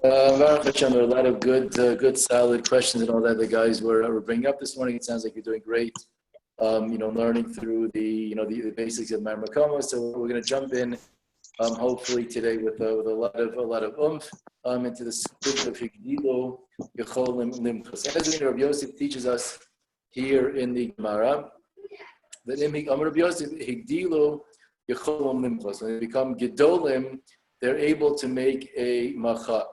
Baruch Hashem, there are a lot of good, solid questions and all that the guys were bringing up this morning. It sounds like you're doing great. Learning through the basics of Mamakoma. So we're going to jump in, hopefully today with a lot of oomph into the subject of Higdilo, יכולין, למחות. As we know, Rabbi Yosef teaches us here in the Gemara that Rabbi Yosef Higdilo, יכולין, למחות. When they become gedolim, they're able to make a macha.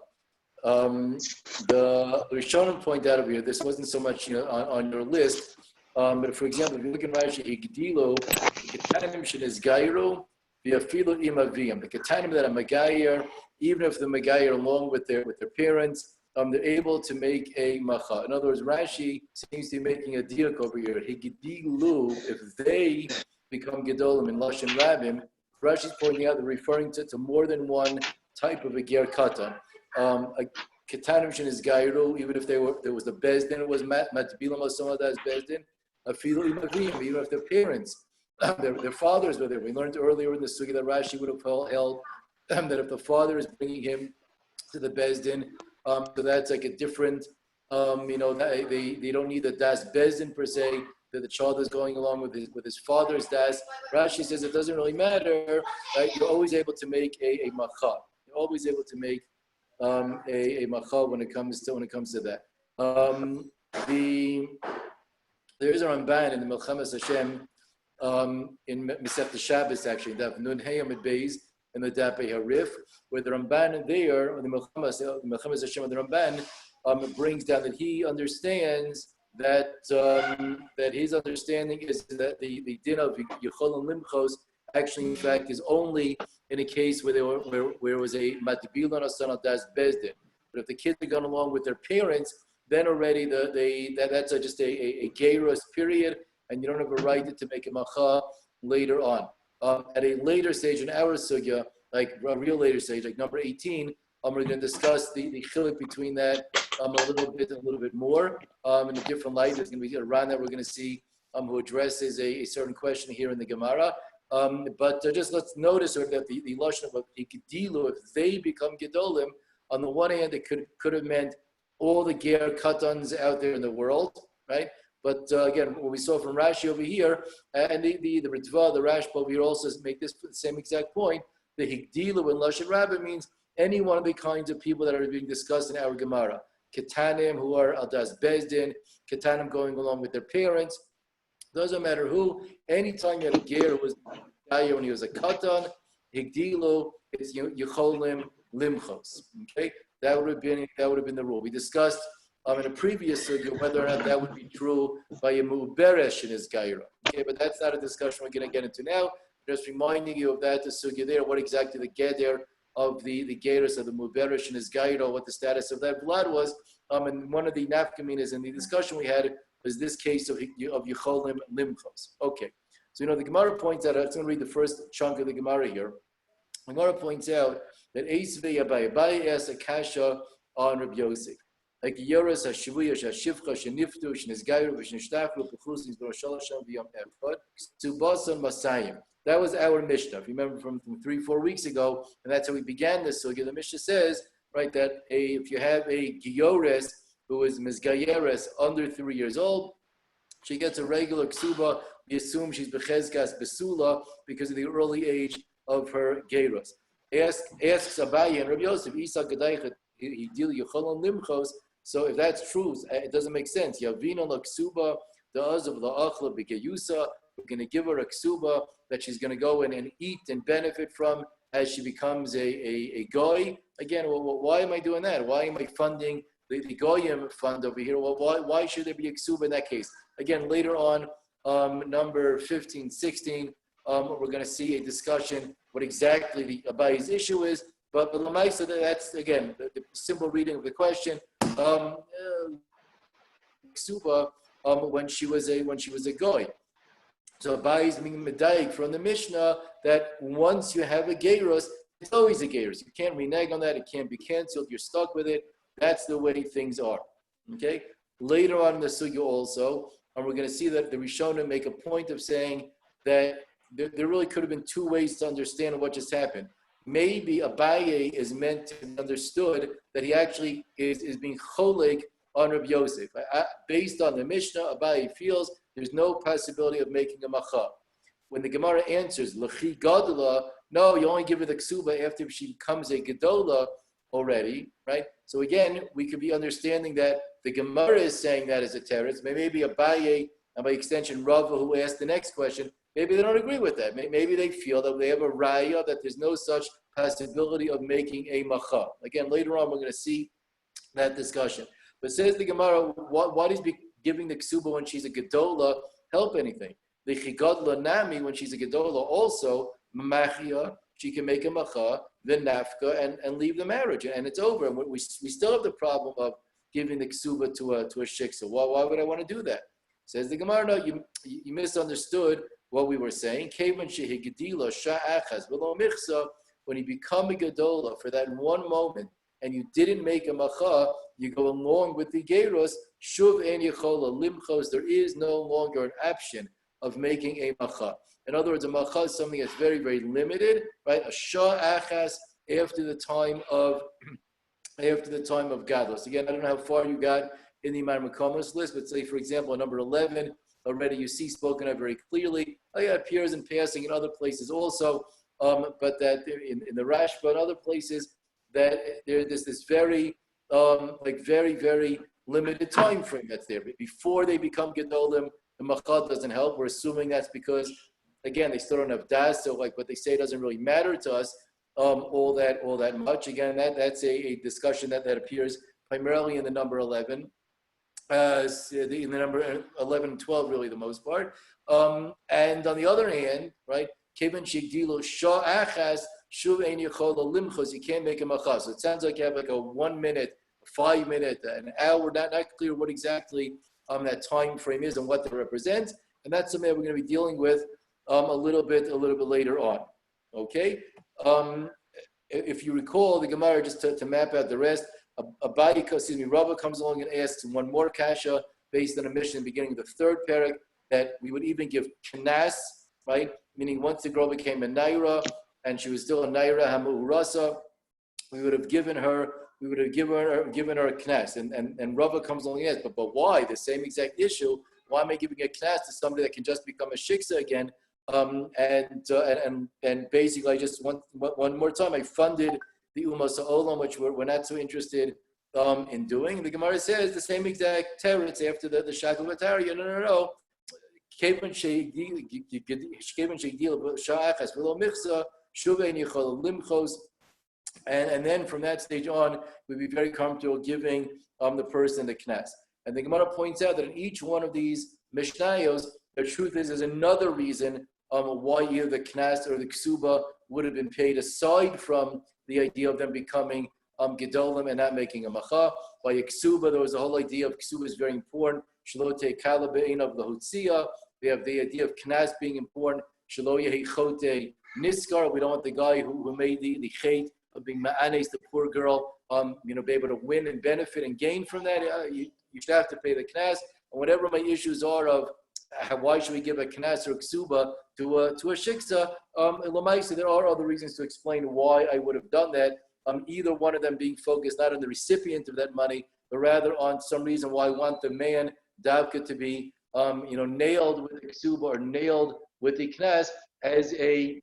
The Rishonim point out over here, this wasn't so much on your list, but for example, if you look in Rashi, Igdilo, the Katanim shenis Gairo, v'afilu imaviyam. The Katanim that are Magayer, even if the Magayer along with their parents, they're able to make a macha. In other words, Rashi seems to be making a diak over here. Higdilu, if they become Gedolim in Lashon Rabim, Rashi's pointing out they're referring to more than one type of a Ger Katan. A Katanim shenis Gairo, even if there was the Bezdin, it was Matbilam or some of that Bezdin. Even if their parents, their fathers were there. We learned earlier in the Sugi that Rashi would have held that if the father is bringing him to the Bezdin, so that's like a different, they don't need the Das Bezdin per se, that the child is going along with his father's Das. Rashi says it doesn't really matter, right? You're always able to make a macha. You're always able to make a macha when it comes to that. There is a Ramban in the Milchemes Hashem in Masechet Shabbos, actually, Daf Nun Hey Amid Beis in the Daf Harif, where the Ramban there, or the Milchemes Hashem of the Ramban, brings down that he understands that his understanding is that the din of יכולין Limchos actually, in fact, is only in a case where it was a Matbilan or son of Das Bezdin. But if the kids are going along with their parents, then already that's just a Geiros period, and you don't have a right to make a macha later on. At a later stage in our sugya, like a real later stage, like number 18, we're going to discuss the chiluk between that a little bit more in a different light. There's going to be a Ran that we're going to see who addresses a certain question here in the Gemara. But just let's notice that the lashon of Igdilu, if they become gedolim, on the one hand, it could have meant all the Ger Katans out there in the world, right? But again, what we saw from Rashi over here, and the Ritva, the Rashba over here also make this same exact point. The Higdilu and Lashon Rabbah means any one of the kinds of people that are being discussed in our Gemara. Katanim, who are Aldas Bezdin, Katanim going along with their parents. Doesn't matter who. Anytime you had a Ger who was Gayer when he was a Katan, Higdilu is יכולין Limchos. Okay? That would have been the rule. We discussed in a previous sugya whether or not that would be true by a muberesh in his gaira. Okay, but that's not a discussion we're going to get into now. Just reminding you of that the sugya there, what exactly the geder of the geiros of the muberesh in his gaira, what the status of that blood was. And one of the nafkaminas in the discussion we had was this case of יכולין Limchos. Okay, so the Gemara points out. I'm going to read the first chunk of the Gemara here. The Gemara points out that Eisvei Abai asks a kasha on Rabbi Yosef. Like Yoras HaShavuya HaShivcha Sheniftu Shenizgayru V'Shnishtafu P'chusim B'Roshal Hashem V'Yom Echad Subasan Masayim. That was our Mishnah. If you remember from 3-4 weeks ago, and that's how we began this sugya. The Mishnah says, right, that if you have a Giyores who is Mizgayeres under 3 years old, she gets a regular ksuba. We assume she's Bechezkas Besula because of the early age of her Geiros. Asks Abaye and Rabbi Yosef, Isa Gedaichet, he deal יכולין Limchos. So if that's true, it doesn't make sense. Yavina la ksuba, the az of the achla b'geyusa. We're going to give her a ksuba that she's going to go in and eat and benefit from as she becomes a goy. Again, why am I doing that? Why am I funding the goyim fund over here? Well, why should there be a ksuba in that case? Again, later on, number 15, 16, we're going to see a discussion what exactly the Abaye's issue is. But Lamaisa, that's again the simple reading of the question. Ksuba when she was a goy. So Abaye's being medayik from the Mishnah that once you have a geiros, it's always a geiros. You can't renege on that. It can't be canceled. You're stuck with it. That's the way things are. Okay. Later on in the sugya also, and we're going to see that the Rishonim make a point of saying that there really could have been two ways to understand what just happened. maybe Abaye is meant to be understood that he actually is being cholik on Rabbi Yosef. Based on the Mishnah, Abaye feels there's no possibility of making a macha. When the Gemara answers, L'chi gadla, no, you only give her the ksuba after she becomes a gedola already, right? So again, we could be understanding that the Gemara is saying that as a teretz. Maybe Abaye, and by extension Rava, who asked the next question, maybe they don't agree with that. Maybe they feel that they have a raya that there's no such possibility of making a macha. Again, later on, we're going to see that discussion. But says the Gemara, why is giving the ksuba when she's a gedola help anything? The chigadla nami, when she's a gedola also, mamachia, she can make a macha, then nafka, and leave the marriage, and it's over. And we still have the problem of giving the ksuba to a shiksa. Why would I want to do that? Says the Gemara, no, you misunderstood what we were saying. When you become a gedola for that one moment, and you didn't make a macha, you go along with the geros, shuv en yechola limchos, there is no longer an option of making a macha. In other words, a macha is something that's very, very limited, right? A shah achas after the time of gadlus. Again, I don't know how far you got in the Imam Makomos list, but say, for example, number 11, already you see spoken of very clearly. Oh yeah, it appears in passing in other places also, but that in the Rashba and other places, that there's this very, very, very limited time frame that's there. Before they become gedolim, the machad doesn't help. We're assuming that's because, again, they still don't have das, so like what they say doesn't really matter to us all that much. Again, that's a discussion that appears primarily in the number 11, in the number 11 and 12, really the most part. And on the other hand, right, kevan shigdilo shah achas shuv ein yichola limchos, you can't make a machas. So it sounds like you have like a 1 minute, 5 minute, an hour. Not clear what exactly that time frame is and what they represent, and that's something that we're going to be dealing with a little bit later on. Okay, if you recall the Gemara, just to map out the rest, Rava comes along and asks one more kasha based on a mission beginning of the third parak that we would even give knas, right? Meaning once the girl became a naira and she was still a naira hamu'urasa, we would have given her a knas. And Rava comes along and asks, but why? The same exact issue. Why am I giving a knas to somebody that can just become a shiksa again? And basically, I just one more time, I funded the Umas Olam, which we're not so interested in doing. The Gemara says the same exact teretz after the Shakal Vatari. No. And then from that stage on, we'd be very comfortable giving the person the knas. And the Gemara points out that in each one of these mishnayos, the truth is there's another reason why either the knas or the ksuba would have been paid aside from the idea of them becoming gedolim and not making a macha. By a ksuba, there was a whole idea of ksuba is very important. Shalote kala be'in of lahutzia. We have the idea of knas being important. Shalo yehi chote niskar. We don't want the guy who made the chait of being ma'anes, the poor girl, be able to win and benefit and gain from that. You should have to pay the knas. And whatever my issues are of why should we give a knas or a ksuba to a shiksa, so there are other reasons to explain why I would have done that. Either one of them being focused not on the recipient of that money, but rather on some reason why I want the man davka to be nailed with the ksuba or nailed with the knas as a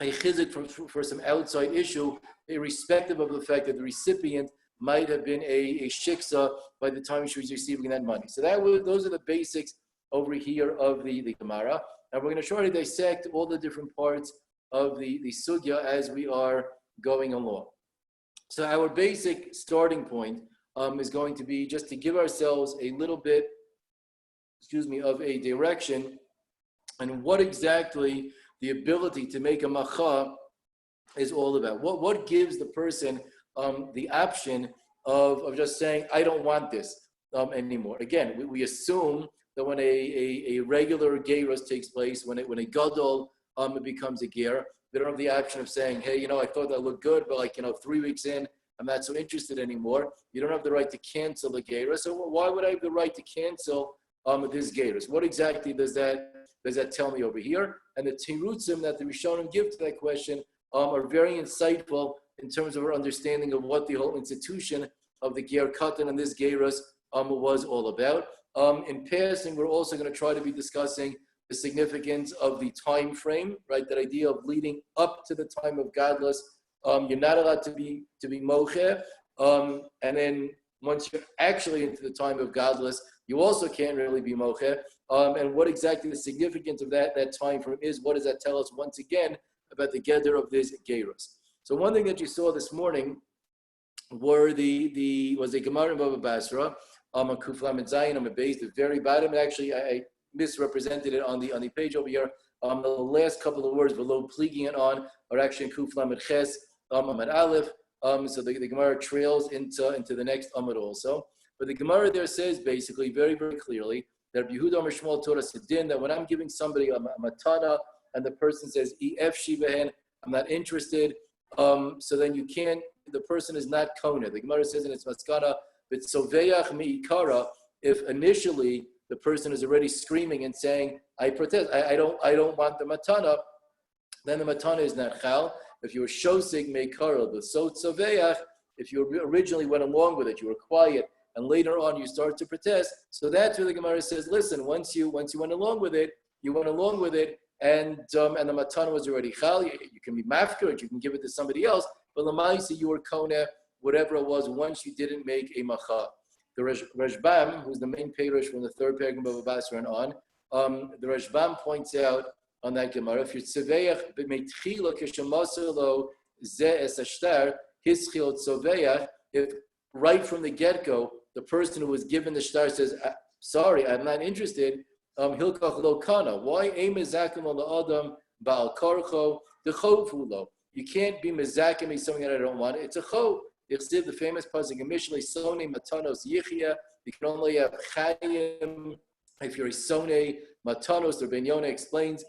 chizik for some outside issue, irrespective of the fact that the recipient might have been a shiksa by the time she was receiving that money. So those are the basics over here of the Gemara. And we're going to shortly dissect all the different parts of the sugya as we are going along. So our basic starting point is going to be just to give ourselves a little bit, of a direction and what exactly the ability to make a macha is all about. What gives the person the option of just saying, I don't want this anymore. Again, we assume that when a regular gerus takes place, when a gadol becomes a ger, they don't have the option of saying, hey, I thought that looked good, but 3 weeks in, I'm not so interested anymore. You don't have the right to cancel the gerus. So why would I have the right to cancel this gerus? What exactly does that tell me over here? And the tirutzim that the Rishonim give to that question are very insightful in terms of our understanding of what the whole institution of the Ger Katan and this Gerus was all about. In passing, we're also going to try to be discussing the significance of the time frame, right? That idea of leading up to the time of godless. You're not allowed to be moche, and then once you're actually into the time of godless, you also can't really be moche. And what exactly the significance of that time frame is? What does that tell us once again about the geder of this gerus? So one thing that you saw this morning was the Gemara in Baba Basra, on Kuflam and Zayin on the base, the very bottom. Actually, I misrepresented it on the page over here. The last couple of words below pleading it on are actually in Kuflam and Ches, Amad Aleph. So the Gemara trails into the next Amad also. But the Gemara there says basically very, very clearly that Yehuda Amar Shmuel taught us that when I'm giving somebody a matana and the person says ef shibehen, I'm not interested. So then you can't. The person is not kona. The Gemara says in its maskana, but soveach meikara. If initially the person is already screaming and saying, "I protest. I don't want the matana," then the matana is not chal. If you were shosig meikara, but so soveach, if you originally went along with it, you were quiet, and later on you start to protest. So that's where the Gemara says, listen, once you went along with it, and the matana was already chal. You can be mafkir, you can give it to somebody else, but lamaisi you were kona, whatever it was, once you didn't make a macha. The Rashbam, who's the main parish from the third paragraph of Basra and on, the Rashbam points out on that Gemara, if you're tzeveach b'meitchila kishamaselo ze es ashtar hischil tzeveach, if right from the get-go, the person who was given the shtar says, sorry, I'm not interested, hilkach lo kana. Why aim mezakim on the adam ba'al karcho dechovulo? You can't be mezakim is something that I don't want. It's a chov. The famous pasuk in Mishlei, Sone Matanos Yichia. You can only have Chayim if you're a Sone Matanos. The Ben Yonah explains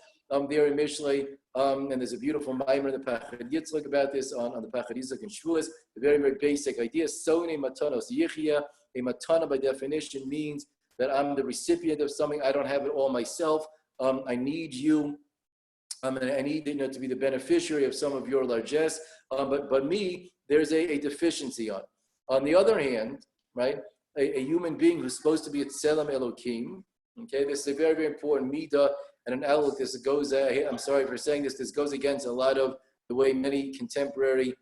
there in Mishlei, and there's a beautiful mimer in the Pachad Yitzchak about this on the Pachad Yitzchak and Shavuos. The very, very basic idea: Sone Matanos Yichia. A matana by definition means that I'm the recipient of something. I don't have it all myself. I need you. And I need to be the beneficiary of some of your largesse. But me, there's a deficiency on. On the other hand, right, a human being who's supposed to be at Tselem Elokim, okay, this is a very, very important midah and an outlook. This goes, I'm sorry for saying this goes against a lot of the way many contemporary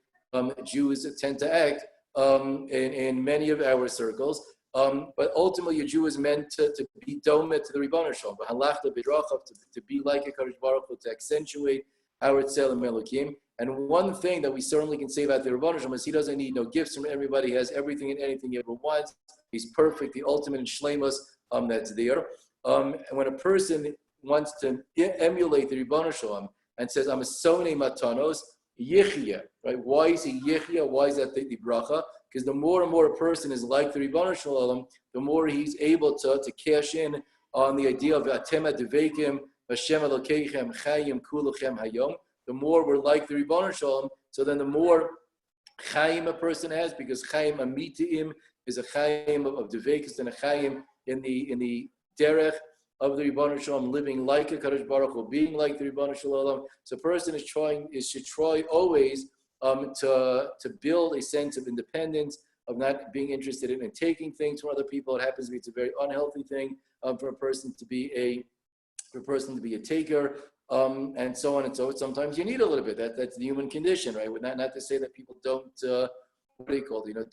Jews tend to act in many of our circles. But ultimately, a Jew is meant to be domet to the Ribono Shel Olam, to be like a Kadosh Baruch Hu, to accentuate our Tzelem Elokim. And one thing that we certainly can say about the Ribono Shel Olam is he doesn't need no gifts from everybody. He has everything and anything he ever wants. He's perfect, the ultimate in shleimus that's there. And when a person wants to emulate the Ribono Shel Olam and says, I'm a sonei matanos, yichya, right? Why is he yichya? Why is that the bracha? Because the more and more a person is like the Ribono Shel Olam, the more he's able to cash in on the idea of Atem Devekim, Hashem Elokeichem, Chayim Kulachem Hayom. The more we're like the Ribono Shel Olam, so then the more Chayim a person has, because Chayim Amitiim is a Chayim of Devekus and a Chayim in the derech of the Ribono Shel Olam, living like a Kadosh Baruch Hu, being like the Ribono Shel Olam. So a person should try always to build a sense of independence, of not being interested in taking things from other people. It happens to be it's a very unhealthy thing for a person to be a taker, and so on and so forth. Sometimes you need a little bit. That's the human condition, right? Not to say that people don't what do you call it?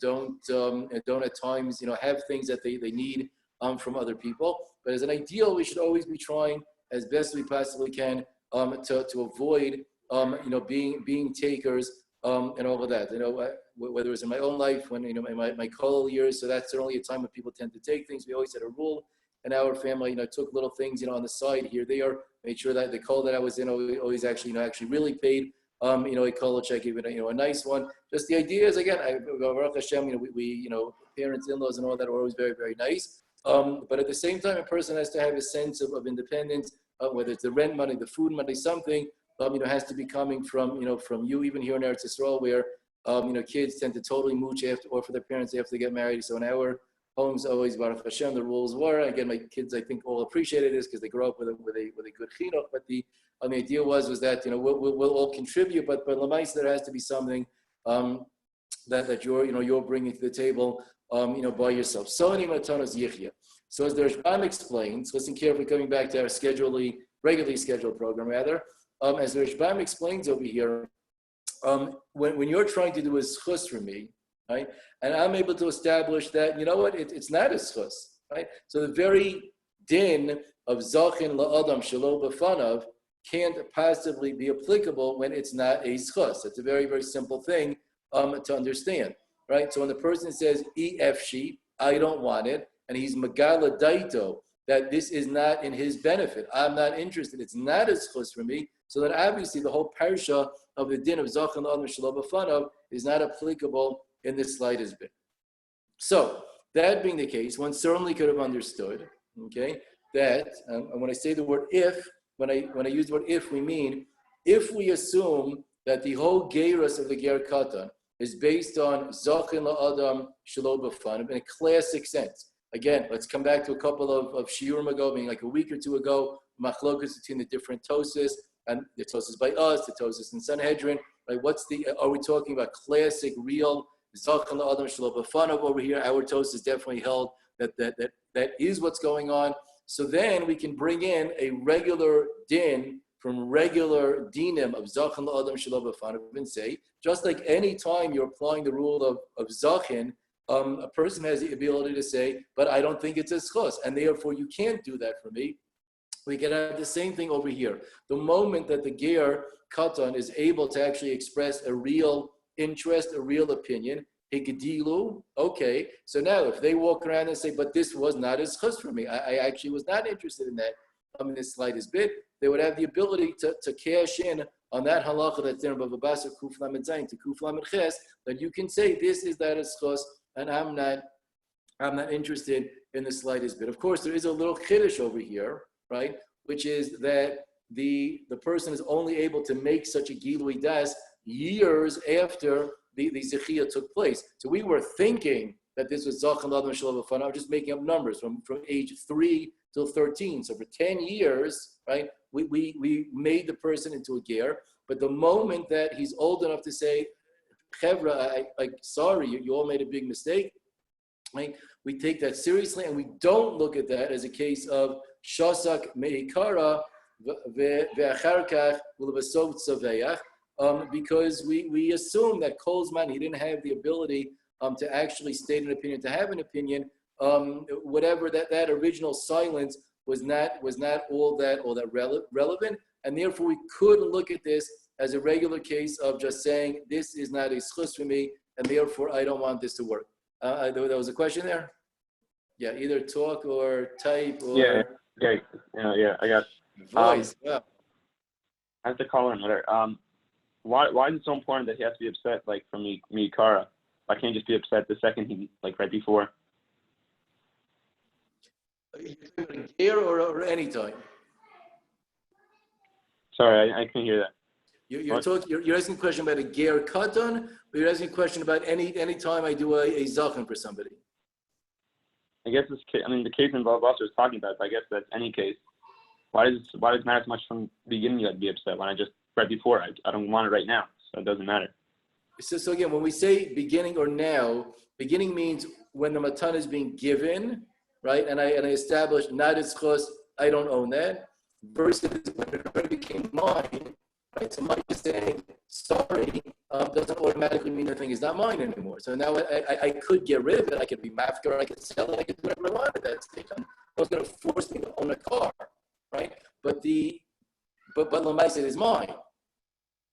Don't at times have things that they need from other people. But as an ideal, we should always be trying as best we possibly can to avoid being takers. And all of that, whether it's in my own life, when in my kollel years, so that's certainly a time when people tend to take things. We always had a rule in our family, took little things, on the side here, there, made sure that the kollel that I was in always actually really paid, a kollel check, even a nice one. Just the idea is again, Baruch Hashem, we parents, in-laws, and all that are always very, very nice. But at the same time, a person has to have a sense of independence, whether it's the rent money, the food money, something. Has to be coming from you, even here in Eretz Yisrael, where kids tend to totally mooch after, or for their parents, they have to get married. So in our homes, always Baruch Hashem, the rules were, again, my kids, I think, all appreciated this because they grow up with a good chinuch. But the The idea was that we'll all contribute, but Lamaisa there has to be something that you're bringing to the table by yourself. So as the Rashbam explains, listen carefully, coming back to our regularly scheduled program rather, as the Rashbam explains over here, when you're trying to do a schus for me, right, and I'm able to establish that, it's not a schus, right? So the very din of zachin la'adam shelo b'fanav can't possibly be applicable when it's not a schus. It's a very, very simple thing to understand, right? So when the person says efshi, I don't want it, and he's megala daito, that this is not in his benefit, I'm not interested, it's not a schus for me, so then obviously the whole parsha of the din of zachin la'adam shelo b'fanav is not applicable in the slightest bit. So that being the case, one certainly could have understood, okay, that and when I say the word if, when I use the word if, we mean if we assume that the whole gerus of the Ger Katan is based on zachin la'adam shelo b'fanav in a classic sense. Again, let's come back to a couple of shiurim ago, meaning like a week or two ago, machlokas between the different Tosis, and the Tosis by us, the Tosis in Sanhedrin, right? Are we talking about classic, real zachin la'adam shelo b'fanav over here? Our Tosis definitely held that is what's going on. So then we can bring in a regular din from regular dinim of zachin la'adam shelo b'fanav and say, just like any time you're applying the rule of zachin, a person has the ability to say, but I don't think it's a schos, and therefore you can't do that for me. We can have the same thing over here. The moment that the Ger Katan is able to actually express a real interest, a real opinion, agdilo, okay, so now if they walk around and say, but this was not as schos for me, I actually was not interested in that, in this slightest bit, they would have the ability to cash in on that halacha that's there above Abasa Kuf Lamed Zayin to Kuf Lamed Ches, that you can say this is that as schos, and I'm not interested in the slightest bit. Of course, there is a little chiddush over here, right? Which is that the person is only able to make such a gilui das years after the zechiyah took place. So we were thinking that this was zachin la'adam shelo b'fanav. I'm just making up numbers from age 3 till 13. So for 10 years, right, we made the person into a ger. But the moment that he's old enough to say, Chevra, sorry, you all made a big mistake, right? We take that seriously, and we don't look at that as a case of shasak meikara ve'achar kach u'levasov tzaveach, because we assume that Kolzman, he didn't have the ability to actually state an opinion, to have an opinion, whatever that original silence was not all that relevant, and therefore we could look at this as a regular case of just saying this is not a schus for me, and therefore I don't want this to work. There was a question there. Yeah, either talk or type or yeah. I got voice. Yeah. I have to call in later. Why is it so important that he has to be upset like from me Kara? I can't just be upset the second he right before. Here or any time. Sorry, I couldn't hear that. You're asking a question about a Ger Katan, or you're asking a question about any time I do a zachin for somebody? I guess the case involved also was talking about, but I guess that's any case. Why does it matter so much from the beginning you had to be upset when I just right before? I don't want it right now, so it doesn't matter. So again, when we say beginning or now, beginning means when the matan is being given, right? And I establish not as chos, I don't own that, versus when it already became mine. Right, so my saying sorry doesn't automatically mean the thing is not mine anymore. So now I could get rid of it. I could be mafker, I could sell it, I could do whatever I want at that stage. I was going to force me to own a car, right? But Lamaisa is mine,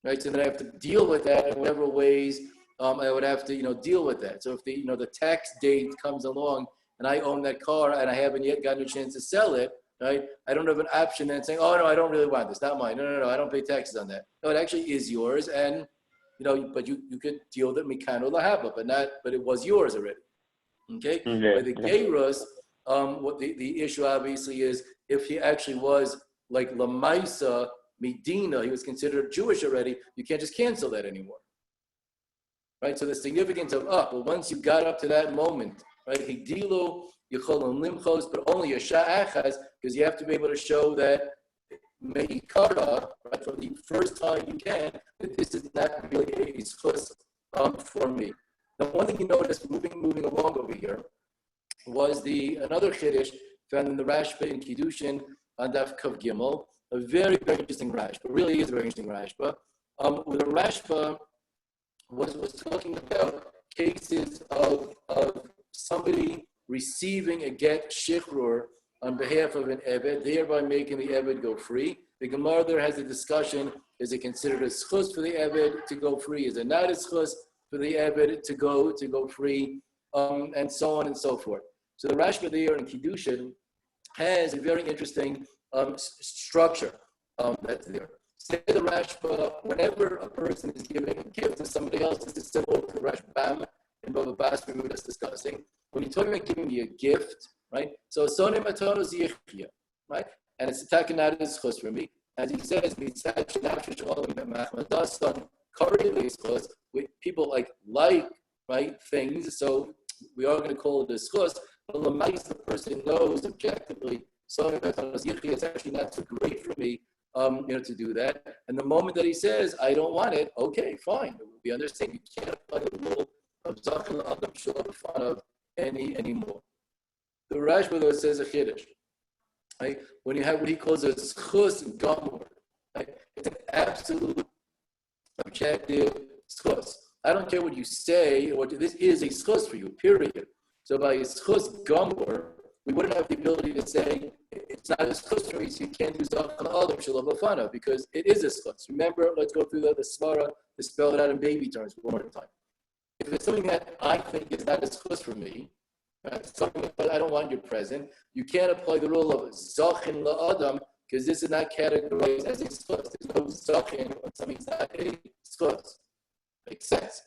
right? So then I have to deal with that in whatever ways I would have to deal with that. So if the tax date comes along and I own that car and I haven't yet gotten a chance to sell it, right? I don't have an option then saying, oh no, I don't really want this, not mine. No, I don't pay taxes on that. No, it actually is yours, and but you could deal with it mikano lahaba, but it was yours already. Okay? Mm-hmm. By the Geirus, what the issue obviously is if he actually was like Lamaisa Medina, he was considered Jewish already, you can't just cancel that anymore. Right? So the significance of well, once you got up to that moment, right? Higdilo, יכולין למחות, but only a sha'achas, because you have to be able to show that meikara, right, from the first time you can, that this is not really a schus for me. Now, one thing you notice moving along over here was another chiddush found in the Rashba in Kiddushin on Daf Kav Gimel, a very, very interesting Rashba. It really is a very interesting Rashba. Where the Rashba was talking about cases of somebody receiving a get shichrur on behalf of an Eved, thereby making the Eved go free. The Gemara there has a discussion, is it considered a schus for the Eved to go free? Is it not a schus for the Eved to go free? And so on and so forth. So the Rashba there in Kiddushin has a very interesting structure that's there. Say the Rashba, whenever a person is giving a gift to somebody else, this is similar to the Rashbam and Baba Basra we were just discussing. When you're talking about giving me a gift, right? So sonim matonos yichya, right? And it's a takanat schus for me. As he says, people like right things, so we are going to call it a schus. But the person knows objectively, sonim matonos yichya is actually not so great for me. To do that. And the moment that he says, I don't want it, okay, fine. We understand you can't apply the rule of Zachal Adam Shalom fun of anymore. The Rashba though says a chiddush. Right? When you have what he calls a schus gamur, right? It's an absolute objective schus. I don't care what you say, this is a schus for you, period. So by a schus gamur, we wouldn't have the ability to say it's not a schus for me, so you can't do Zachal Adam Shalom Bafana because it is a schus. Remember, let's go through the svara to spell it out in baby terms one more time. If it's something that I think is not a schus for me, right, something that I don't want your present, you can't apply the rule of Zachin La'adam because this is not categorized as a schus. There's no Zachin when something's not a schus. Makes sense.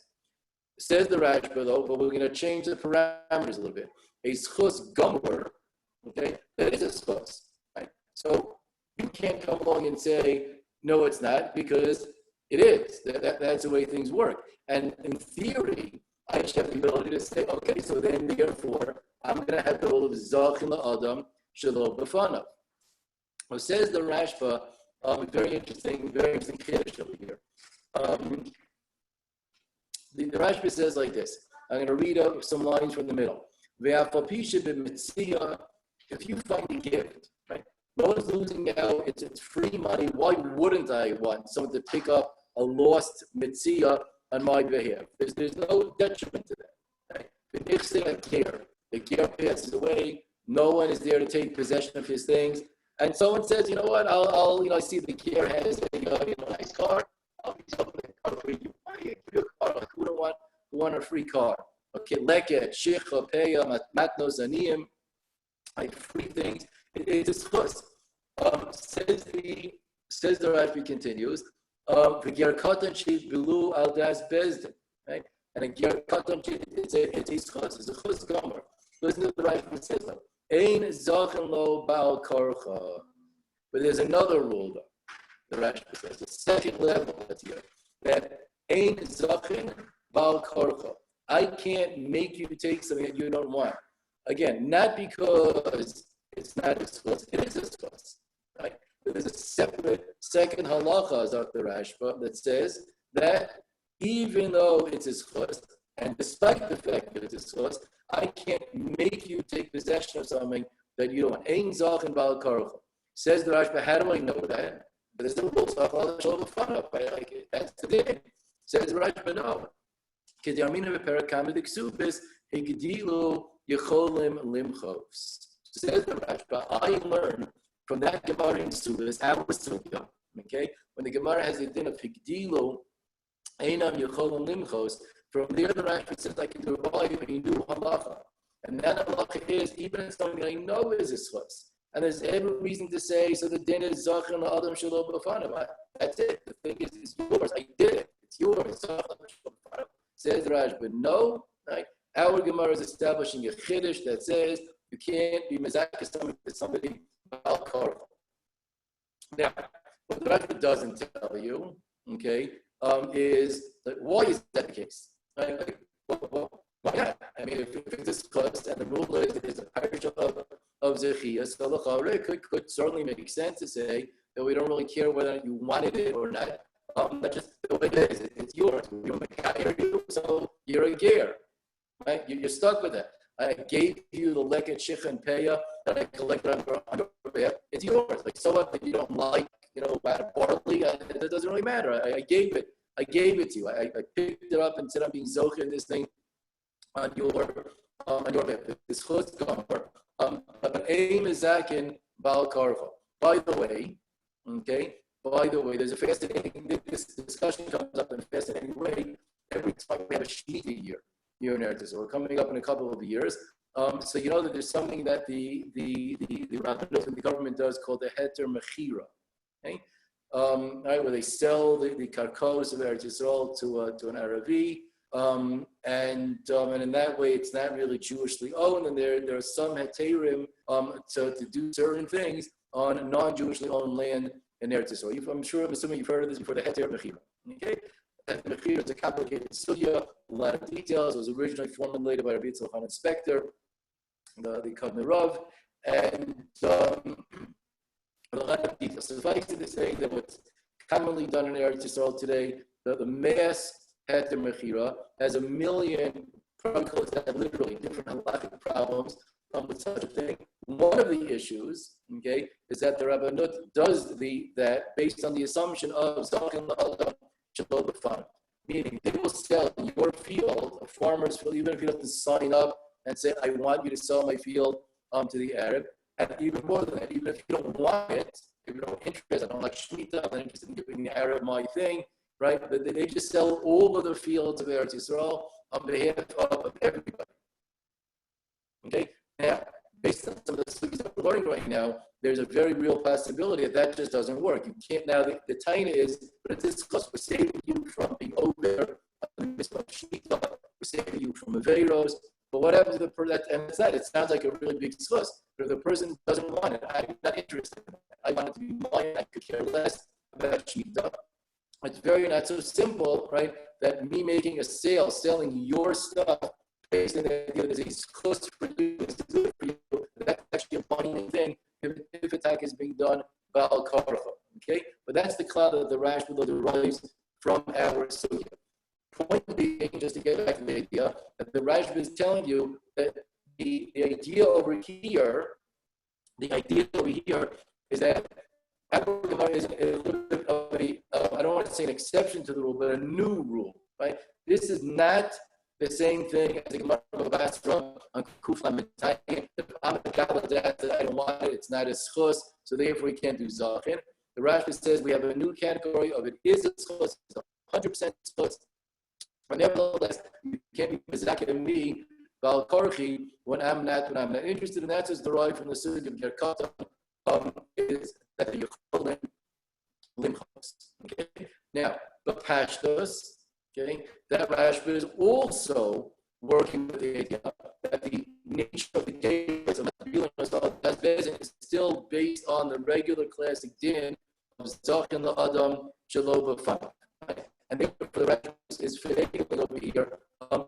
Says the Rashba though, but we're going to change the parameters a little bit. A schus gamur, okay, that is a schus, right? So you can't come along and say, no, it's not, because it is. That's the way things work. And in theory, I should have the ability to say, okay, so then therefore, I'm going to have the rule of Zachin La'adam Shalom B'fanav. Well, says the Rashba, very interesting chiddush over here. The Rashba says like this. I'm going to read out some lines from the middle. If you find a gift, right? No one's losing out. It's free money. Why wouldn't I want someone to pick up a lost mitzvah on my behalf? There's no detriment to that. Right? The next thing I care, the ger passes away. No one is there to take possession of his things. And someone says, you know what? I'll I see the ger has a nice car. I'll be selling that car for you. Who want a free car? Okay, leket, shecha, peya, matnos, aniyim. Free things. It's a schus. Says the Rashi continues. Ger Katan bilu al das bezdin. Right? And a Ger Katan it's a schus. It's a schus gomer. Listen to the Rashi says though. Ein zachin lo bal karcha. But there's another rule though. The Rashi says the second level that's here. That ein zachin bal karcha. I can't make you take something that you don't want. Again, not because it's not a schus, it is a schus, right? There's a separate second halacha of the Rashba that says that even though it's a schus, and despite the fact that it's a schus, I can't make you take possession of something that you don't want. Ein zachin bal karcha. Says the Rashba, how do I know that? But there's no rules of right? That's the thing. Says the Rashba, no. Agdilo, יכולין למחות. Says the Rashba, I learned from that Gemara in Subis, our Sugya, okay? When the Gemara has a din of Agdilo, einam יכולין למחות, from there the Rashba says I can do a volume and you do halacha. And that halacha is, even if something I know is a schus, and there's every reason to say, so the din is Zachin La'adam Shalom B'fanav. That's it. The thing is, it's yours. I did it. It's yours. Says Raj, but no, right? Our Gemara is establishing a chiddush that says you can't be mezakah somebody al-karcha. Now, what the Raj doesn't tell you, okay, is why is that the case? Right? Why not? I mean, if it's discussed and the rule is a parish of Zechiyah, so it could certainly make sense to say that that we don't really care whether you wanted it or not. That's just the way it is. It's yours. You're a you, so you're a ger, right? You're stuck with it. I gave you the leket shich and peya that I collected on your behalf. It's yours. Like, so what? Like, you don't like, barley. It doesn't really matter. I gave it. I gave it to you. I picked it up and said I'm being zocher in this thing on your behalf. This chutz gomer. But aim is zakin bal karva. By the way, there's a fascinating. This discussion comes up in a fascinating way every time we have a Shemitah year in Eretz. So we're coming up in a couple of years. So you know that there's something that the rabbanos and the government does called the heter mechira, okay? Right, where they sell the karkos of Eretz Yisrael to an Arabi, and in that way it's not really Jewishly owned, and there are some heterim to do certain things on non-Jewishly owned land in Eretz Yisrael. I'm assuming you've heard of this before, the heter mechira. Okay. Mechira is a complicated sugya, a lot of details. It was originally formulated by Rabbi Tzolchan Inspector, the Kadmei Rav, and a lot of details. Suffice it to say that what's commonly done in Eretz Yisrael today, the mass heter mechira has 1 million protocols that have literally different halachic problems with such a thing. One of the issues, is that the Rabbanut does that based on the assumption of Zachin La'adam, meaning they will sell your field, a farmer's field, even if he doesn't sign up and say, I want you to sell my field to the Arab. And even more than that, even if you don't want it, if you don't interest, I don't like Shemitah, I'm not interested in giving the Arab my thing, right? But they just sell all of the fields of Eretz Yisrael on behalf of everybody. Okay? Now, based on some of the studies that we're learning right now, there's a very real possibility that just doesn't work. You can't now. The taina is, but at this cost, we're saving you from being over. We're saving you from averos. But what happens to the person? And it's that. It sounds like a really big source. But if the person doesn't want it, I'm not interested in it. I want it to be mine. I could care less about shmita. It's very not so simple, right? That me making a sale, selling your stuff, based on the idea that it's close for you, it's good for you. That's actually a binding thing if attack is being done by al karcha. Okay, but that's the cloud that the Rashba derives from our sugya. Point being, just to get back to the idea, that the Rashba is telling you that the idea over here is that our Gemara is a little bit of I don't want to say an exception to the rule, but a new rule, right? This is not the same thing as the Gemara of Basra on Kufla Mitayim. I'm a Kabbalah that I don't want it, it's not a schus, so therefore we can't do Zachin. The Rashba says we have a new category of it is a schus, it's 100% schus. But nevertheless, you can't be Mizakir and me, Bal Korchi, when I'm not interested, and that's just derived from the Sugya of Ger Katan, is that the יכולין Limchos. Okay? Now, the Pashtos, okay, that Rashba is also working with the idea that the nature of the case of is still based on the regular classic din of Zachin La'adam Shelo B'Fanav. And therefore, the Rashba is fitting over here.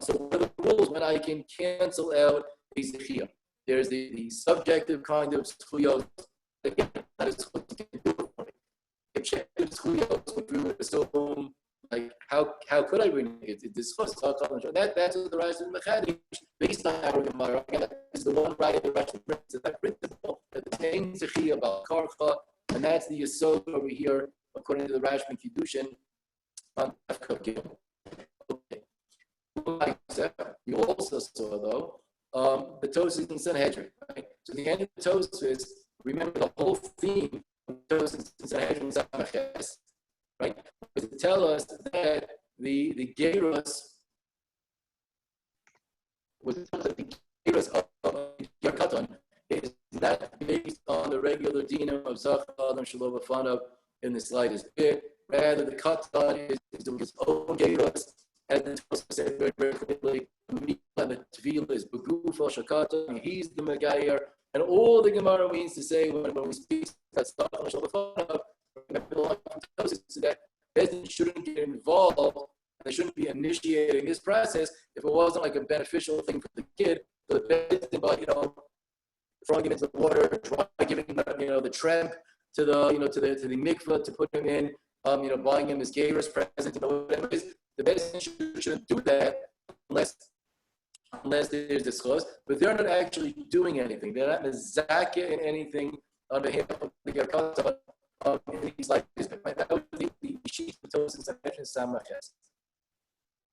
So what are the rules when I can cancel out a zechiyah? There's the subjective kind of zechuyot. Again, that is what you can do for me. Objective zechuyot, which we would assume, like how could I bring it? It's discussed. That's what the Rashba Mechadish, based on our Gemara. Is the one right of the Rashba brings that principle that the same zechiyah about karcha, and that's the yesod over here, according to the Rashba Kiddushin. Okay. You also saw though the Tosfos in Sanhedrin. Right? So the end of the Tosfos, remember the whole theme of Tosfos in Sanhedrin is Amaches, right? To tell us that the Geros was the Geros of Ger Katan is not based on the regular dinam of Zach Adam Shelo B'Fanav in the slightest bit. Rather, the Katan is doing his own Geros, as the Tosfos said very, very clearly. The Tvila is Begufo Shakatan, he's the Megayer, and all the Gemara means to say when we speak that stuff on Shelo B'Fanav, remember the line from Tosfos is that Bezdin shouldn't get involved, and they shouldn't be initiating this process if it wasn't like a beneficial thing for the kid. So the Bezdin, but throwing him into the water, giving him the tramp to the mikvah to put him in, buying him his gerus present, whatever it is. The Beis Din shouldn't do that unless there's discussed, but they're not actually doing anything. They're not mezakeh in anything on behalf of the Ger Katan. He's like this. That was the sheet of Tosis and Samaches.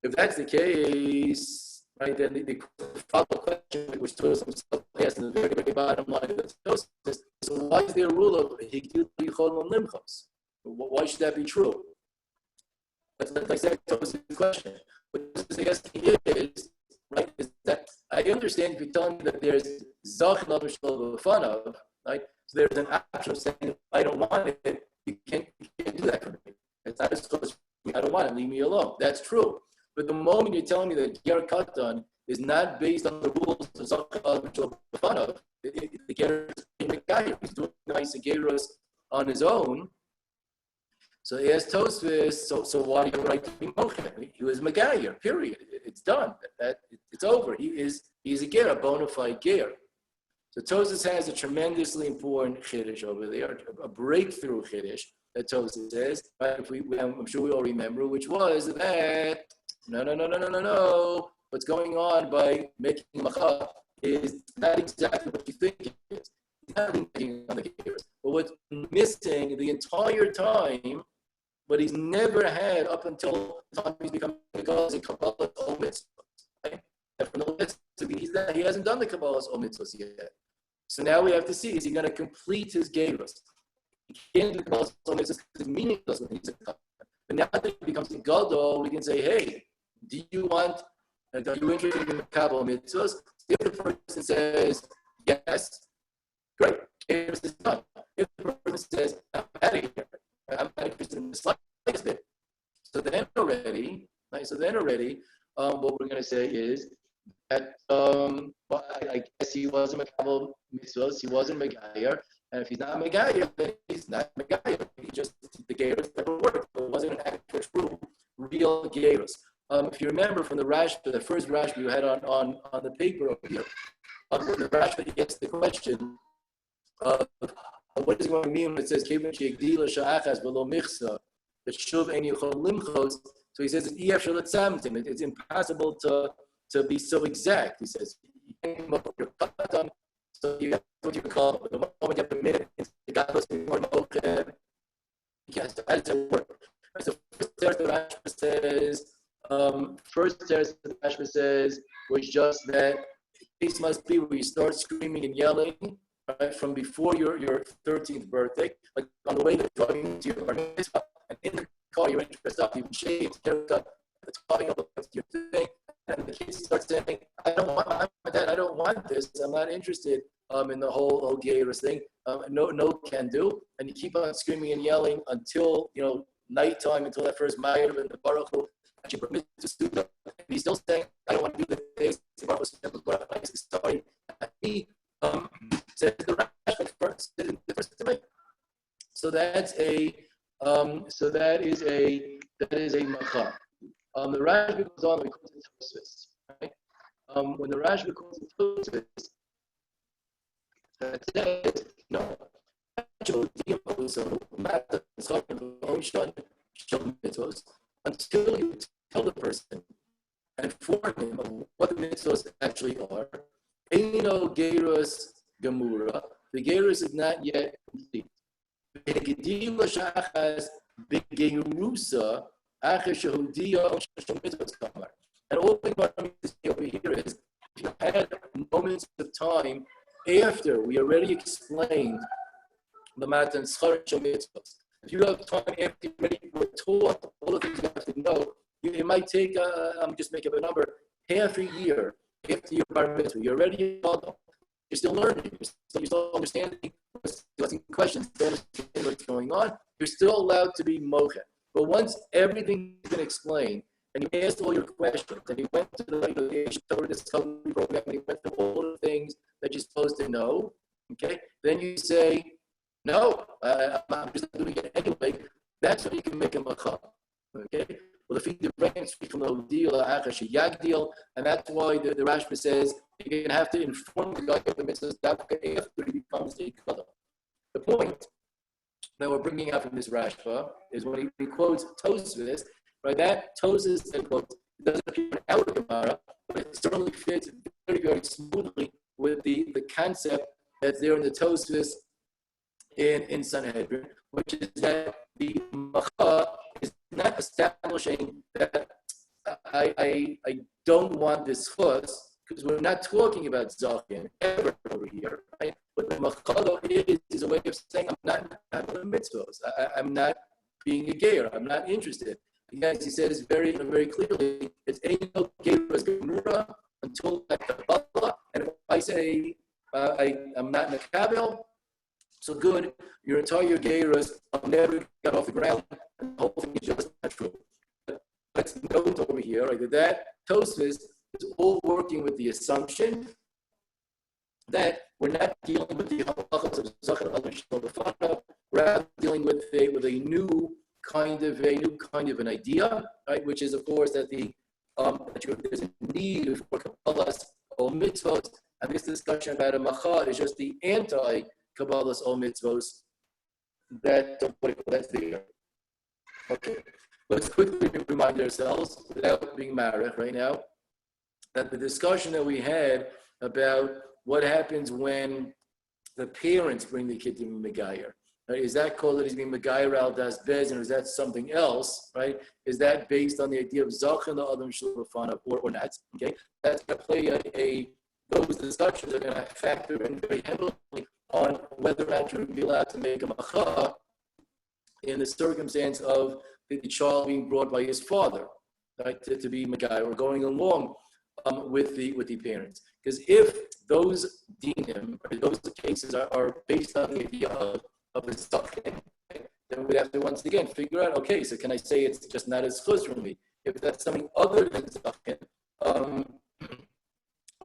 If that's the case, right, then the follow-up question which Tosis himself asked in the very, very bottom line of the Tosis is, so why is there a rule of Higdil Yichol Limchos? Why should that be true? That's like I said, Tosis' question. What Tosis asking is, right, is that I understand if you're telling me that there's Zach Lavishal B'fanav, right? So there's an option of saying, if I don't want it, you can't do that for me. It's not as close to me. I don't want it. Leave me alone. That's true. But the moment you're telling me that Ger Katan is not based on the rules of Zach Lavishal B'fanav, the Ger is Megayer. He's doing nice Gerus on his own. So he asked Tosfos, so why do you right to be Mochem? He was Megayer, period. It's done. It's over. He's a Ger, a bona fide Ger. So Tosfos has a tremendously important chiddush over there, a breakthrough chiddush that Tosfos says. Right? I'm sure we all remember, which was that no. What's going on by making macha is not exactly what you think it is. It's not making on the Geras. But what's missing the entire time, what he's never had up until the time he's become because of Kabbalah's own mitzvahs. Right? And from the list, he hasn't done the Kabbalah's own mitzvahs yet. So now we have to see, is he going to complete his Geras? He can't do the Kabbalah's own mitzvahs because it's meaningless when he's a Kabbalah. But now that he becomes a Gadol, we can say, hey, are you interested in the Kabbalah mitzvahs? If the person says yes, great, Geras is done. If the person says, I'm out of here, I'm not interested in the slightest bit. So then already, what we're going to say is that, I guess he wasn't Makabel mitzvahs, he wasn't Megayer, and if he's not Megayer, then he's not Megayer. He just, the Gerus never worked. It wasn't an actual true, real Gerus. If you remember from the first Rashba you had on the paper over here, the Rashba gets the question of what is going to mean when it says Agdilo sha'achas below michsa, that shuv ein yichol limchos. So he says it's impossible to be so exact. He says you can't come up with your katan, so you have what you call it. The moment you have to admit it, the God must be more mochen. How does it work? So first the Rashba says, was just that the case must be where you start screaming and yelling, right, from before your 13th birthday, like on the way to driving into your bar mitzvah, and in the car you're interested up, you've shaved, it's talking about your thing, and the kids start saying, I don't want this, I'm not interested in the whole Gerus thing, no can do, and you keep on screaming and yelling until nighttime, until that first Ma'ariv and the Baruch Hu actually permits to stoop up, and he's still saying, I don't want to do this, the Baruch Hu sorry, he says the Rashba first, the first time. So that is a macha. The Rashba goes on when it comes to Tosfos, right? When the Rashba comes to Tosfos, it says no. Until you tell the person and inform him of what the mitzvahs actually are. Eino gerus gemura. The gerus is not yet complete. Agdilo sha'achas begerusa acher shehudiya mitzvahs kamar. And all the part of over here is, if you had moments of time after we already explained the matan schar mitzvahs. If you have time after you already were taught all the things you have to know, it might take, just make up a number, half a year after your bar mitzvah. You're already adult. You're still learning. You're still understanding, asking questions, understanding what's going on. You're still allowed to be mochen. But once everything's been explained, and you asked all your questions, and you went to the discovery program, and you went through all the things that you're supposed to know, okay? Then you say, no, I'm just doing it anyway. That's when you can make a macha. Okay? Well, if you branch from the deal, yagdil, and that's why the Rashba says you're going to have to inform the guy of the mitzvahs after he becomes a gadol. The point that we're bringing out from this Rashba is when he quotes Tosfos, right? That Tosfos that quotes doesn't appear in our Gemara, but it certainly fits very, very smoothly with the concept that's there in the Tosfos in Sanhedrin, which is that the Macha is not establishing that I don't want this chus, because we're not talking about Zachin ever over here, right? But the Macha is a way of saying I'm not having the mitzvahs. I'm not being a geir. I'm not interested. Again, as he says very, very clearly, it's ain't no geiras gemura until I Kabbalah. And if I say I'm not in a kabel, so good, your entire geiras will never get off the ground, and the whole thing is just not true. But let's note over here, right, that Tosfos is all working with the assumption that we're not dealing with the halachas of Zachin al-Mishal, rather dealing with a new kind of an idea, right? Which is, of course, that there's a need for Kabbalah's or mitzvot, and this discussion about a macha is just the anti-Kabbalah's or mitzvot that's there. Okay, let's quickly remind ourselves, without being married right now, that the discussion that we had about what happens when the parents bring the kid to Megayer. Right? Is that called that he's being Megayer al das bez, or is that something else? Right? Is that based on the idea of Zachin the Adam Shulafana or not? Okay, that's going to play those discussions are going to factor in very heavily on whether or not you're going to be allowed to make a macha in the circumstance of the child being brought by his father, right, to be Megayer or going along with the parents. Because if those dinim, or those cases are based on the idea of a Zachin, then we'd have to once again figure out, okay, so can I say it's just not as chuz for me? If that's something other than Zachin,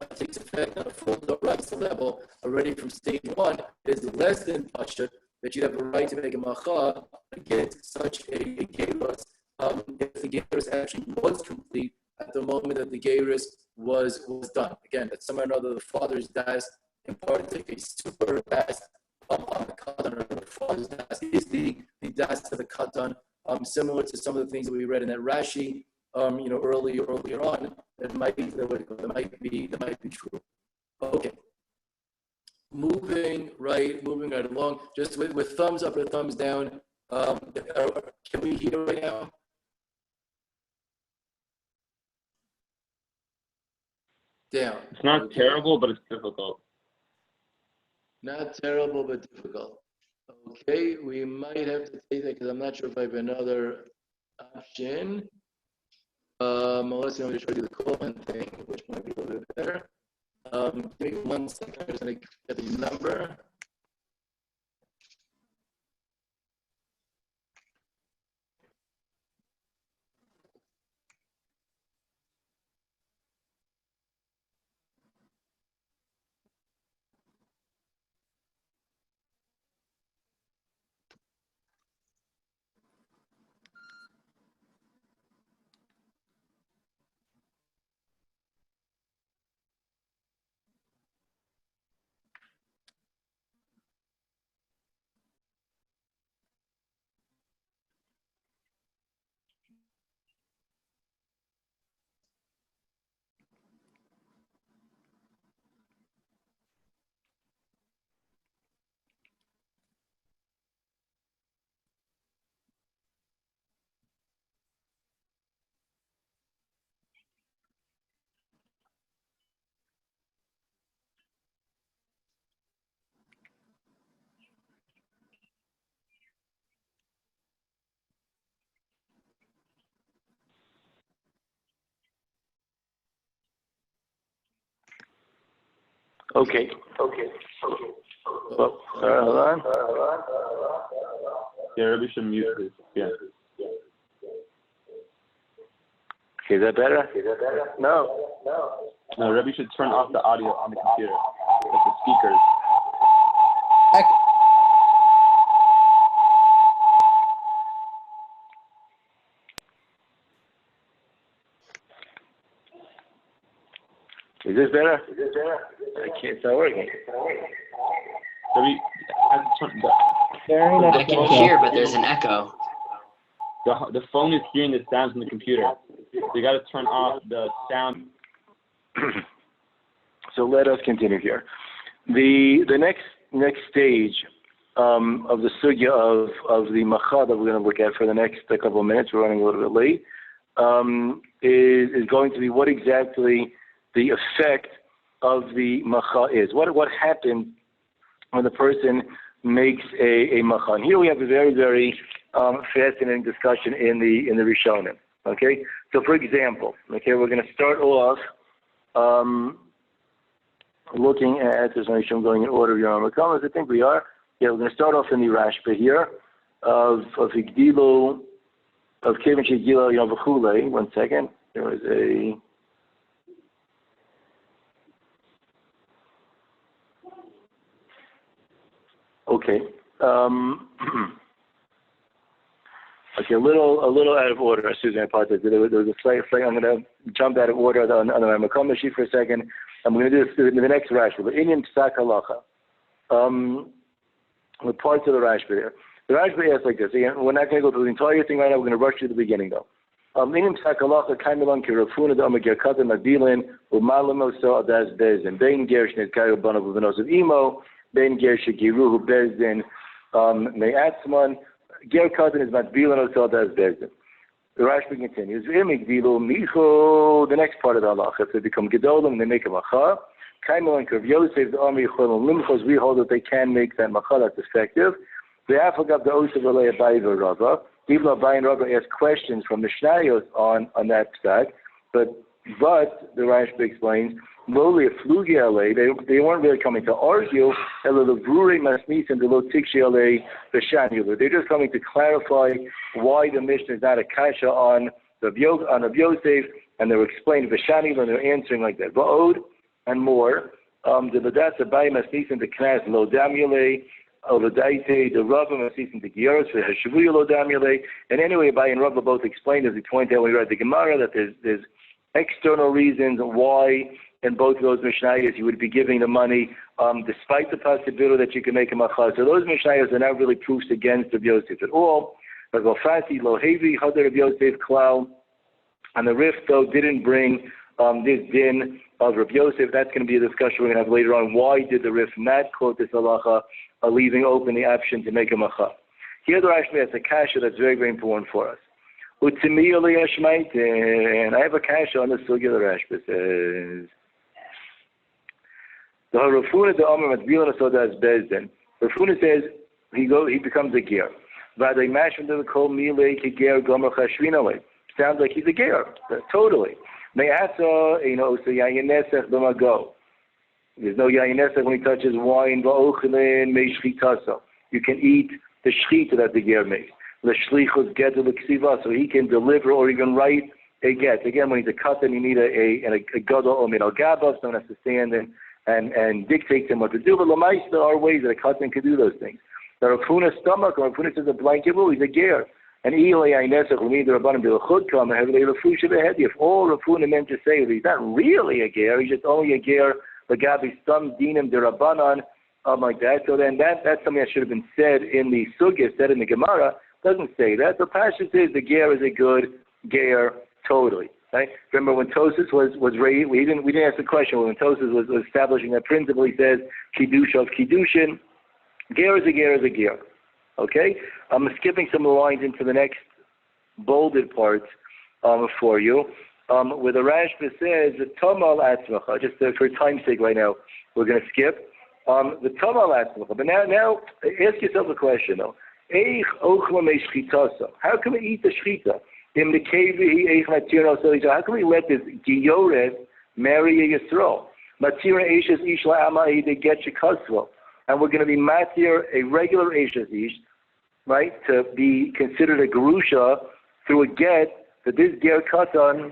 it takes effect on a full rights level already from stage one, it is less than Pasha that you'd have a right to make a macha against such a gerus if the gerus actually was complete at the moment that the gerus was done. Again, that somehow or another the father's das imparts a super das on the katan, or the father's das is the das to the katan, similar to some of the things that we read in that Rashi, earlier on, that might be true. Okay. Moving right along, just with thumbs up or thumbs down. Can we hear right now? Down. It's not terrible, but it's difficult. Not terrible, but difficult. Okay, we might have to take that because I'm not sure if I have another option. Unless I'm going to show you the colon thing, which might be a little bit better. Give me 1 second. I'm just going to get the number. Okay. Well, hold on. Yeah, Rabbi should mute this. Yeah. Is that better? No. No, Rabbi should turn off the audio on the computer, like the speakers. Is this better? I can't. It's not working. Rabbi, I have to turn the I can hear, but there's an echo. The phone is hearing the sounds from the computer. So you got to turn off the sound. So let us continue here. The next stage of the sugya of the machad that we're going to look at for the next couple of minutes, we're running a little bit late, is going to be what exactly the effect of the macha is. What happens when the person makes a macha? And here we have a very, very fascinating discussion in the Rishonim. Okay, so for example, we're going to start off looking at this. I'm going in order of your Rambam. I think we are. Yeah, we're going to start off in the Rashba here of Igdilo, of Kevin Shigila Yavachule. 1 second. There was a. Okay. Okay, a little out of order, Susan. I apologize. There was a slight. I'm going to jump out of order on the Rambam sheet for a second. I'm going to do this in the next Rashba. But Inyan Psak Halacha. The parts of the Rashba there. The Rashba asks like this. Again, we're not going to go through the entire thing right now. We're going to rush to the beginning though. Inyan Psak Halacha Kaimelan Kirafuna Dama Ger Katan Madilin Umalamo So Adas Bezin Bein Ger Shnei Kayo Banav Uvenos of Imo Bein Ger Shegiruhu Bezin Me'atzman Ger Katan is Madilin So Adas Bezin. The Rashba continues. The next part of the halacha, if they become gedolim and they make a macha, Kaimelan Kav Yosef the Army יכולין Limchos, we hold that they can make that macha. That's effective. The Afagab the Osav Alei Abayi Rava. Even Abayi and Rava ask questions from the Mishnayos on that psak, but the Rashba explains. Loli Flugi Alei, they weren't really coming to argue. Elo the Brure Masnis and the Lo Tikshi Alei B'Shan. They're just coming to clarify why the Mishnah is not a kasha on Rav Yosef, and they're explaining B'Shan, and they're answering like that. Va'od and more. The Badas Abayi Masnis and the Knas Lo Damule, Olodaite, the Rava Masnis and the Gioros for Hashavuya Lo Damule. And anyway, Abayi and Rava both explained, as we point out when we read the Gemara, that there's external reasons why in both of those Mishnayos you would be giving the money, despite the possibility that you can make a macha. So those Mishnayos are not really proofs against Rav Yosef at all. But Gofasi, Lohevi, Hadar Rav Yosef, Klau, and the Rif, though, didn't bring this din of Rav Yosef. That's going to be a discussion we're going to have later on. Why did the Rif not quote this halacha, leaving open the option to make a macha? Here the Rashba has a kasha that's very, very important for us. And I have a kasha on the sugya the Rashba says. The Rafuna the Omer Matbilana Soda as Bezdin. Rafuna says he becomes a ger. Vaday mashman to the kol mile ki ger gomer chashvinale. Sounds like he's a ger. Totally. Me'asa so yayinesech b'mago. There's no yayinesech when he touches wine. Va'ochelin me'shchitasa. You can eat the shchita that the ger makes. L'shlichus get to the ksiva, so he can deliver or even write a get. Again, when he's a katan, you need a gadol or min al-gabah, someone has to stand and dictate to him what to do. But l'mais, there are ways that a katan can do those things. The Rafuna's stomach, or Rafuna says a blanket rule, he's a ger. And if all Rafuna meant to say is he's not really a ger, he's just only a ger, Lagabi some dinim derabanan, like that. So then that's something that should have been said in the sugya, said in the Gemara. Doesn't say that. So Pasha says the ger is a good ger totally. Right? Remember when Tosas was raised, we didn't ask the question. When Tosas was establishing that principle, he says kiddush of kiddushin. Ger is a ger is a ger. Okay? I'm skipping some of the lines into the next bolded parts for you. Where the Rashba says the Tomal Atzmacha, just for time's sake right now, we're going to skip. The Tomal Atzmacha. But now ask yourself a question though. How can we eat the shchita? How can we let this Giyoret marry a Yisrael? And we're going to be matir a regular Eishes Ish, right, to be considered a Gerusha through a get that this Ger Katan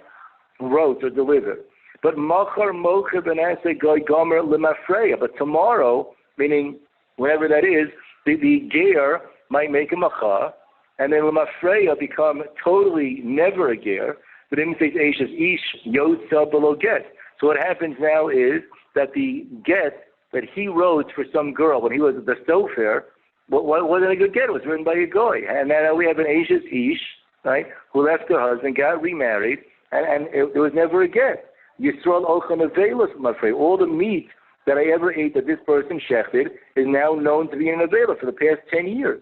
wrote or delivered. But Machar Mocher Benase Goy Gomer Lemafreya. But tomorrow, meaning whenever that is, the Ger might make a Macha, and then Lemafreya become totally never a Ger, but then it says Eishes Ish Yotza below get. So what happens now is that the get that he wrote for some girl when he was the Sofer, what wasn't a good get? It was written by a goy. And now we have an Ashes Ish, right, who left her husband, got remarried, and it was never a get. Yisrael Ochan Avelos, I'm afraid. All the meat that I ever ate that this person shechted is now known to be an Avela for the past 10 years.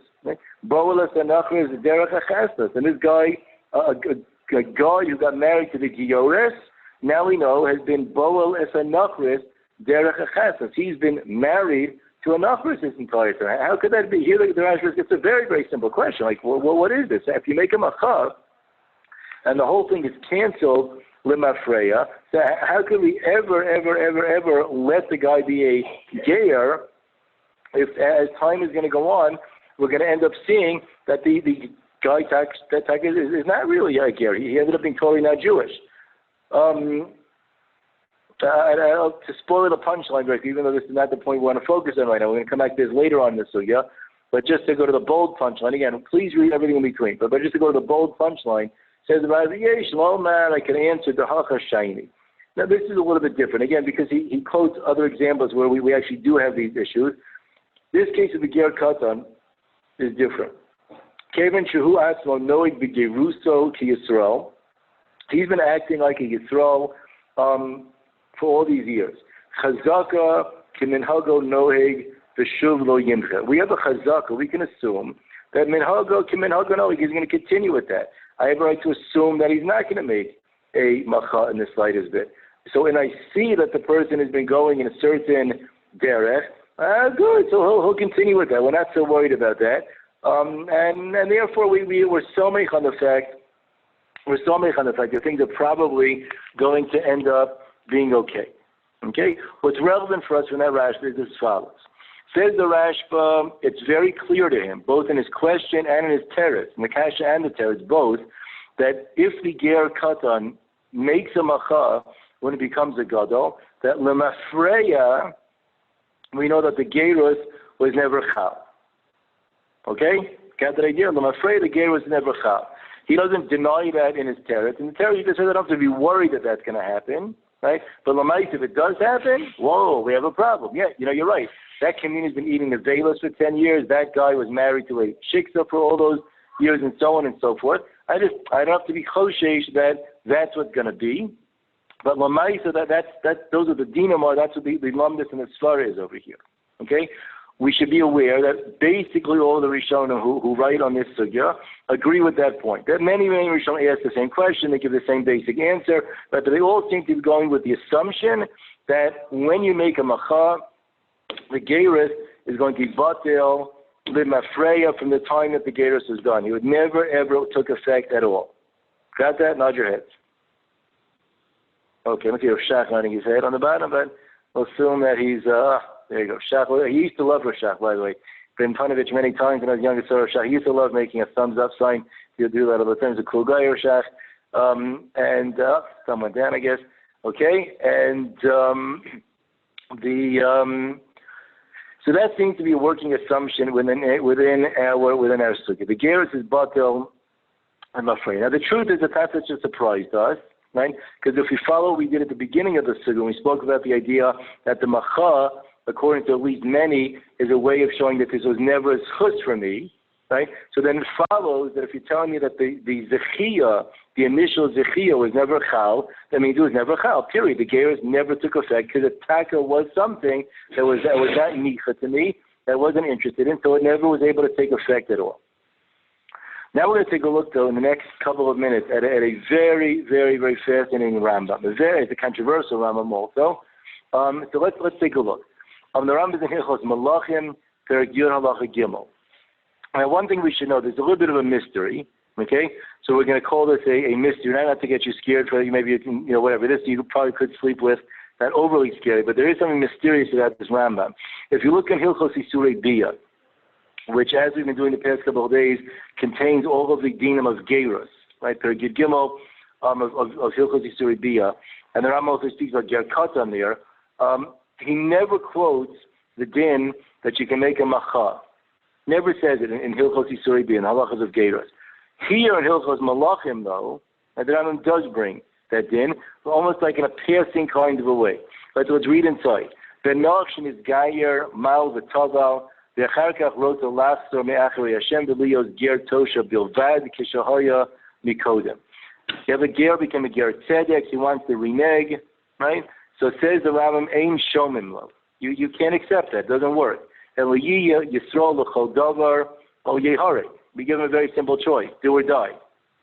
Boel Esanachris Derech Achastas. And this guy, a guy who got married to the Giores, now we know has been Boel Esanachris Derech Achastas. He's been married to a Nachris his entire time. How could that be? Here the Rashi, it's a very, very simple question. Like, well, what is this? If you make a Machav and the whole thing is canceled, Limafreya, so how could we ever let the guy be a Geyer if as time is going to go on, we're going to end up seeing that the guy is not really a Geyer. He ended up being totally not Jewish. To spoil the punchline, Rick, even though this is not the point we want to focus on right now, we're going to come back to this later on in the sugya, but just to go to the bold punchline, again, please read everything in between, but just to go to the bold punchline, says the Rabbi, man, I can answer the Hacha Shaini. Now, this is a little bit different, again, because he quotes other examples where we actually do have these issues. This case of the Ger Katan is different. Kevin Shehu Atzmo Noig B'Geruso Ki Yisrael. He's been acting like a Yisrael for all these years. Chazaka Kiminhago Noeg V'Shuv Lo Yimcha. We have a Chazaka. We can assume that Minhago Kiminhago Noeg is going to continue with that. I have a right to assume that he's not going to make a macha in the slightest bit. So when I see that the person has been going in a certain derech, good. So he'll continue with that. We're not so worried about that. And therefore we're so meich on the fact that things are probably going to end up being okay. Okay? What's relevant for us from that Rashba is as follows. Says the Rashba, it's very clear to him, both in his question and in his teretz, in the kasha and the teretz, both, that if the Ger Katan makes a macha when it becomes a gadol, that lemafreya, we know that the gerus was never chal. Okay? Got that idea? Lemafreya, the gerus was never chal. He doesn't deny that in his teretz. In the teretz, he just says I don't have to be worried that that's going to happen, right? But lemais, if it does happen, whoa, we have a problem. Yeah, you're right. That community has been eating the velas for 10 years. That guy was married to a shiksa for all those years and so on and so forth. I don't have to be choshesh that that's what's going to be. But lamaisa, those are the dinamar, that's what the lumdis and the svara is over here. Okay? We should be aware that basically all the Rishonim who write on this sugya agree with that point. That many Rishonim ask the same question, they give the same basic answer, but they all seem to be going with the assumption that when you make a macha, the gerus is going to be batel limafreya from the time that the gerus was done. It would never ever took effect at all. Got that? Nod your heads. Okay, let's see if Shach nodding his head on the bottom, but we'll assume that he's there you go. Shach, he used to love Shach, by the way. Been Panovich many times when I was younger, so Shach, he used to love making a thumbs up sign. He'll do that all the time. He's a cool guy, Shach. And someone down, I guess. Okay, and so that seems to be a working assumption within our sugya. The gerus is batel, I'm afraid. Now the truth is that that's such a surprise to us, right? Because if we follow what we did at the beginning of the sugya, we spoke about the idea that the macha, according to at least many, is a way of showing that this was never a chus for me, right? So then it follows that if you're telling me that the zechiyah, the initial zechiyah was never chal, that means it was never chal, period. The gerus never took effect because the taka was something that was not nicha to me, that I wasn't interested in, so it never was able to take effect at all. Now we're going to take a look, though, in the next couple of minutes at a very, very, very fascinating Rambam. It's a controversial Rambam also. So let's take a look. The Rambam is in Hilchos Malachim, Perek Yud Halacha Gimel. Now, one thing we should know, there's a little bit of a mystery, okay? So we're going to call this a mystery, not to get you scared, for maybe you can, whatever. This you probably could sleep with, not overly scary, but there is something mysterious about this Rambam. If you look in Hilchos Isurei Bia, which, as we've been doing the past couple of days, contains all of the dinam of gerus, right? Perek Yud Gimel of Hilchos Isurei Bia, and the Rambam also speaks about Ger Katan there. He never quotes the din that you can make a macha. Never says it in Hilchos Isurei Bia, in halachas of gerus. Here in Hilchos Malachim, though, the Rambam does bring that din, almost like in a passing kind of a way. Let's read inside. Benachshin is gayer mal v'taval ואחר כך רוצה לחזור מאחרי השם ולהיות גר תושב בלבד כשהיה מקודם. You have a ger became a ger tzedek, he wants to renege, right? So it says the Rambam, Ein shomim lo. You can't accept that, it doesn't work. And L'yiyah Yisrael l'chol davar o yehare. We give him a very simple choice, do or die.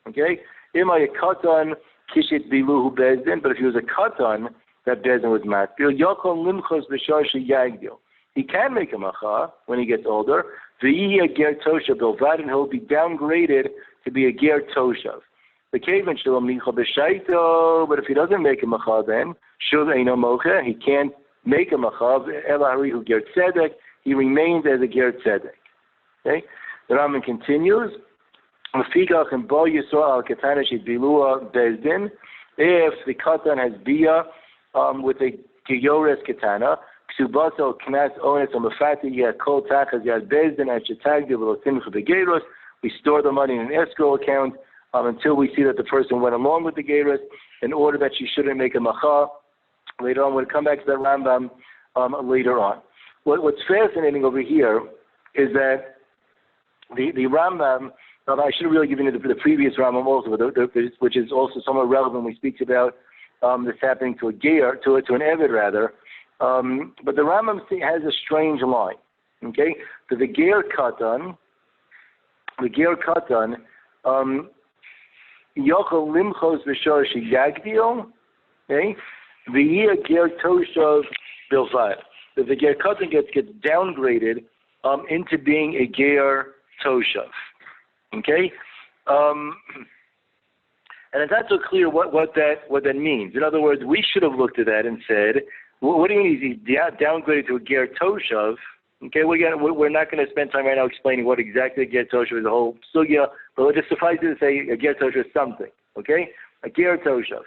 Okay? Imay a katan kishit biluhu bezdin, but if he was a katan, that bezdin was matbil. Yakol limchos b'shar sheyagdil. He can make a macha when he gets older. V'yiyah ger toshav bilvad, and he'll be downgraded to be a ger toshav. The caveman shalom nicha b'shaito, but if he doesn't make a macha then, shul eino mocha, he can't make a macha, elahari hu ger tzedek, he remains as a ger tzedek. Okay? The Rambam continues, Mafikach and bo yisrael al katana shidbilua bezdin, if the katan has bia with a geyores katana, ksubaso knas ones on the fact that yad kol tachas yad bezdin at shetagdi v'lo simcha begeros, we store the money in an escrow account until we see that the person went along with the geros in order that she shouldn't make a macha. Later on, we'll come back to that Rambam later on. What's fascinating over here is that the Rambam, I should have really given you the previous Rambam also, which is also somewhat relevant when we speak about this happening to a ger, to an Eved rather. But the Rambam has a strange line. Okay, so the Ger Katan, Yochel limchos v'shor sheyagdil, okay, v'yia ger toshav bilvad. The Ger Katan gets downgraded into being a ger toshav. Okay, and it's not so clear what that means. In other words, we should have looked at that and said, what do you mean he's downgraded to a ger toshav? Okay, we're not going to spend time right now explaining what exactly a ger toshav is, the whole sugya, but we'll just suffice it to say a ger toshav is something. Okay, a ger toshav.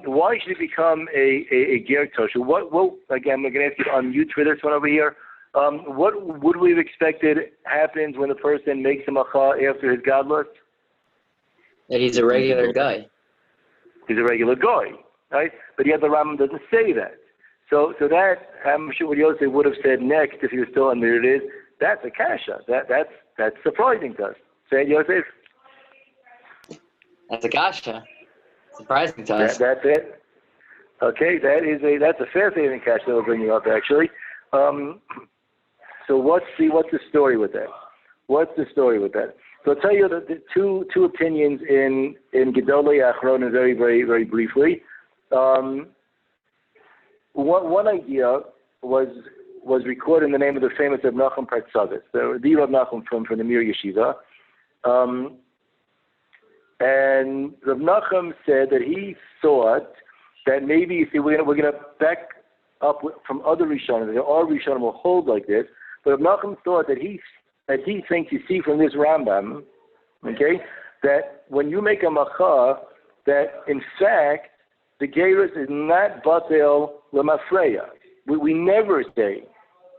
Why should it become a ger toshav? What again? I'm going to ask you to unmute for this one over here. What would we have expected happens when a person makes a macha after his gadlus? That he's a regular guy. He's a regular guy, right? But yet the Rambam doesn't say that. So that, I'm sure what Yosef would have said next if he was still on there it is, that's a kasha. That's surprising to us. Say it, Yosef. That's a kasha. Surprising to us. That's it. Okay, that's a fascinating kasha that will bring you up actually. So what's the story with that? What's the story with that? So I'll tell you the two opinions in Gedolei Achronim very, very, very briefly. One idea was recorded in the name of the famous Reb Nachum Partzavis, the Reb Nachum from the Mir Yeshiva. And Reb Nachum said that he thought that maybe, you see, we're going to back up from other Rishonim. Our Rishonim will hold like this, but Reb Nachum thought that he thinks, you see from this Rambam, okay, that when you make a macha, that in fact the gerus is not batel lemafreya. We never say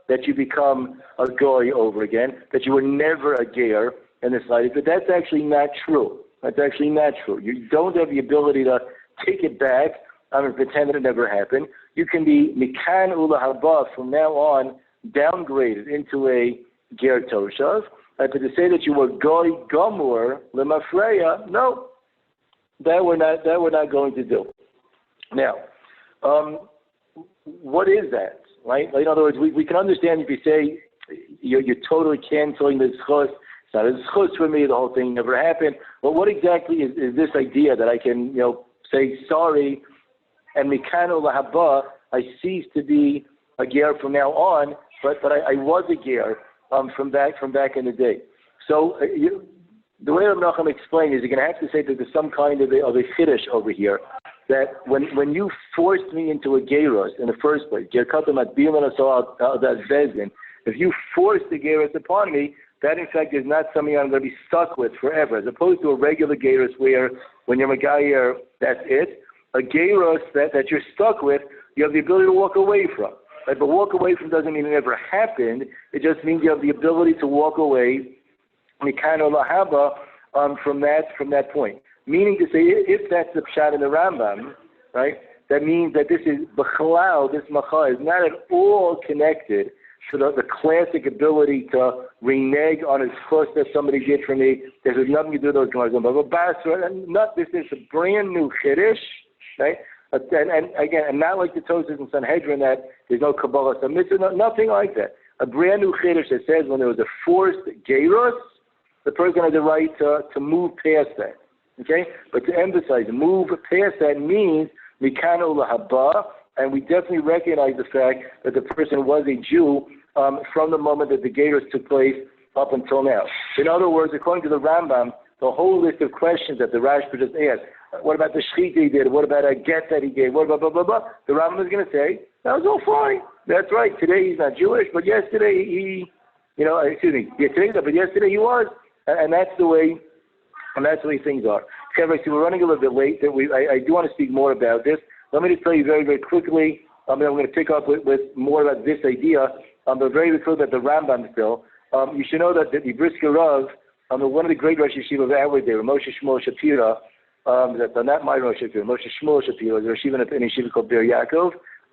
that you become a goy over again, that you were never a ger in the slightest, but that's actually not true. That's actually not true. You don't have the ability to take it back and pretend that it never happened. You can be mikan ula haba from now on downgraded into a ger toshav. But to say that you were goy gomor lemafreya, no, that we're not going to do. Now, what is that? Right? In other words, we can understand if you say you're totally canceling the zchus. It's not a zchus for me. The whole thing never happened. But what exactly is this idea that I can say sorry and mikano lahaba, I cease to be a ger from now on, but I was a ger from back in the day. So the way Rav Nachum explained is you're going to have to say that there's some kind of a chiddush over here, that when you forced me into a geros in the first place, Ger Katan if you forced the geros upon me, that in fact is not something I'm going to be stuck with forever, as opposed to a regular geros where when you're Magayer, that's it. A geros that you're stuck with, you have the ability to walk away from. Right? But walk away from doesn't mean it never happened. It just means you have the ability to walk away from that point. Meaning to say, if that's the pshat in the Rambam, right, that means that this is b'chalal, this macha is not at all connected So the classic ability to renege on a chus that somebody did for me, there's nothing to do with those Gemaras. This is a brand new Chiddush, right? And again, and not like the Tosas and Sanhedrin that there's no Kabbalah, nothing like that. A brand new Chiddush that says when there was a forced Gerus, the person had the right to move past that. Okay? But to emphasize, move past that means Mikano Lahaba, and we definitely recognize the fact that the person was a Jew from the moment that the Gerus took place up until now. In other words, according to the Rambam, the whole list of questions that the Rashba just asked, what about the shechita he did? What about a get that he gave? What blah, blah, blah, blah. The Rambam is going to say, that was all fine. That's right. Today he's not Jewish, but yesterday but yesterday he was. And that's the way things are. Kevin, so we're running a little bit late. I do want to speak more about this. Let me just tell you very, very quickly. I'm going to pick up with more about this idea. But very, very quickly about the Rambam still. You should know that the Brisker Rav, one of the great Rosh Yeshiva of our day, Moshe Shmuel Shapira, that's not my Rosh Yeshiva, Moshe Shmuel Shapira, was a Rosh in a yeshiva called Ber Yaakov.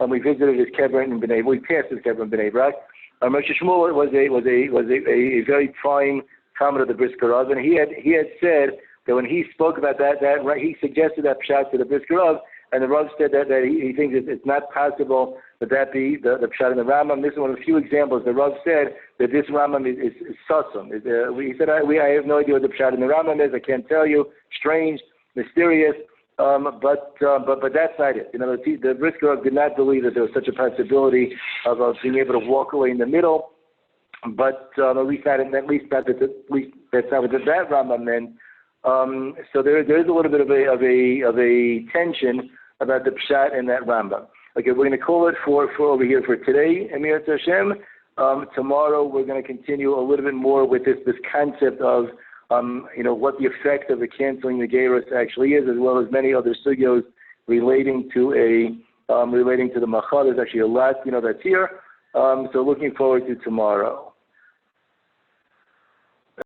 We visited his kever in Bnei. We passed his kever in Bnei Brak. Moshe Shmuel was a very prime comment of the Brisker Rav, and he had said that when he spoke about that he suggested that pshat to the Brisker Rav, and the Rav said that he thinks it's not possible that be the pshat in the Rambam. This is one of the few examples. The Rav said that this Rambam is sussum. He said, I have no idea what the pshat in the Rambam is. I can't tell you. Strange, mysterious. But that's not it. The Brisker Rav did not believe that there was such a possibility of being able to walk away in the middle. But at least that's not what that Rambam meant. So there is a little bit of a tension about the pshat in that Rambam. Okay, we're going to call it for over here for today, Emir Hashem. Tomorrow we're going to continue a little bit more with this concept of what the effect of the canceling the Gerus actually is, as well as many other sugyos relating to the Machal. There's actually a lot that's here. So looking forward to tomorrow.